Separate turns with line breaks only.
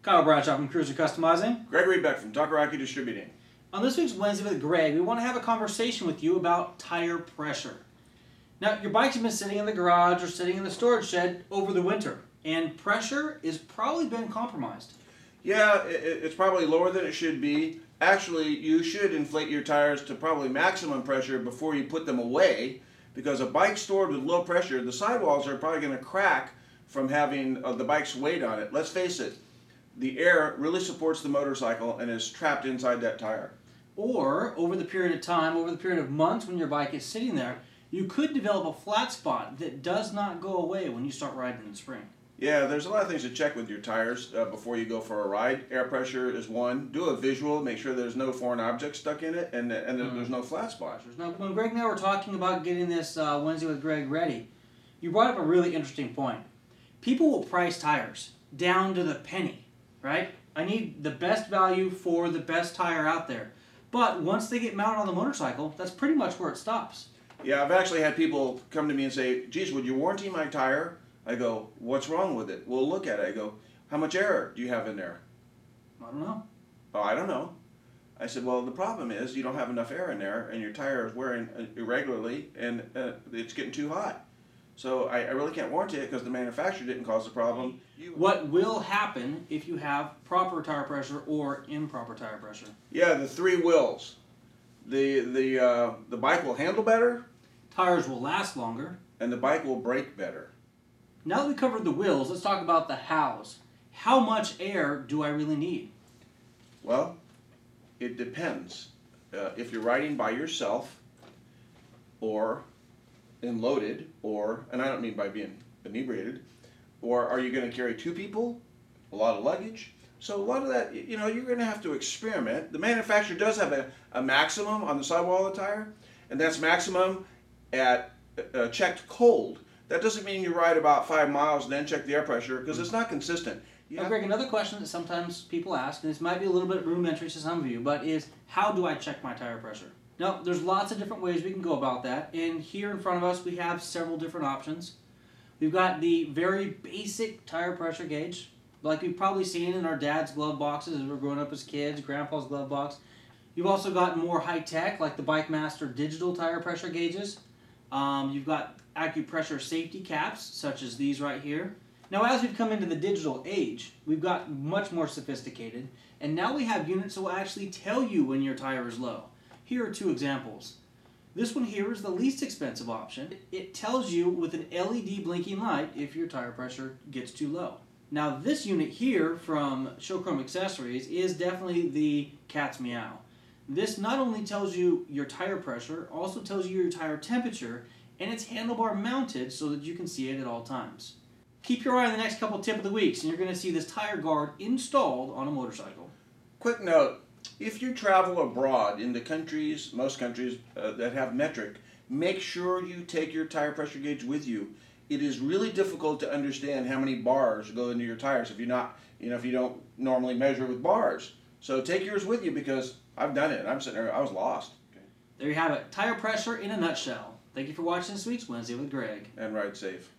Kyle Bradshaw from Cruiser Customizing.
Gregory Beck from WWGe Distributing.
On this week's Wednesday with Greg, we want to have a conversation with you about tire pressure. Now, your bike's been sitting in the garage or sitting in the storage shed over the winter, and pressure has probably been compromised.
Yeah, it's probably lower than it should be. Actually, you should inflate your tires to probably maximum pressure before you put them away, because a bike stored with low pressure, the sidewalls are probably going to crack from having the bike's weight on it. Let's face it, the air really supports the motorcycle and is trapped inside that tire.
Or, over the period of time, over the period of months when your bike is sitting there, you could develop a flat spot that does not go away when you start riding in the spring.
Yeah, there's a lot of things to check with your tires before you go for a ride. Air pressure is one. Do a visual, make sure there's no foreign objects stuck in it, and there's no flat spots.
Now, when Greg and I were talking about getting this Wednesday with Greg ready, you brought up a really interesting point. People will price tires down to the penny, right? I need the best value for the best tire out there. But once they get mounted on the motorcycle, that's pretty much where it stops.
Yeah, I've actually had people come to me and say, geez, would you warranty my tire? I go, what's wrong with it? We'll look at it. I go, how much air do you have in there?
I don't know.
Oh, I don't know. I said, well, the problem is you don't have enough air in there, and your tire is wearing irregularly, and it's getting too hot. So I really can't warranty it because the manufacturer didn't cause the problem.
What will happen if you have proper tire pressure or improper tire pressure?
Yeah, the three wills. The bike will handle better.
Tires will last longer.
And the bike will brake better.
Now that we covered the wills, let's talk about the hows. How much air do I really need?
Well, it depends. If you're riding by yourself, or loaded, or, and I don't mean by being inebriated, or are you going to carry two people, a lot of luggage? So a lot of that, you know, you're going to have to experiment. The manufacturer does have a maximum on the sidewall of the tire, and that's maximum at checked cold. That doesn't mean you ride about 5 miles and then check the air pressure, because it's not consistent.
Now, Greg, another question that sometimes people ask, and this might be a little bit rudimentary to some of you, but is how do I check my tire pressure? Now, there's lots of different ways we can go about that, and here in front of us we have several different options. We've got the very basic tire pressure gauge, like we've probably seen in our dad's glove boxes as we're growing up as kids, grandpa's glove box. You've also got more high-tech, like the Bike Master digital tire pressure gauges. You've got acupressure safety caps, such as these right here. Now, as we've come into the digital age, we've got much more sophisticated, and now we have units that will actually tell you when your tire is low. Here are two examples. This one here is the least expensive option. It tells you with an LED blinking light if your tire pressure gets too low. Now, this unit here from Showchrome Accessories is definitely the cat's meow. This not only tells you your tire pressure, also tells you your tire temperature, and it's handlebar mounted so that you can see it at all times. Keep your eye on the next couple tip of the weeks, and you're going to see this tire guard installed on a motorcycle.
Quick note, if you travel abroad into countries, most countries that have metric, make sure you take your tire pressure gauge with you. It is really difficult to understand how many bars go into your tires if you're not, if you don't normally measure with bars. So take yours with you, because I've done it. I'm sitting there, I was lost. Okay.
There you have it. Tire pressure in a nutshell. Thank you for watching this week's Wednesday with Greg.
And ride safe.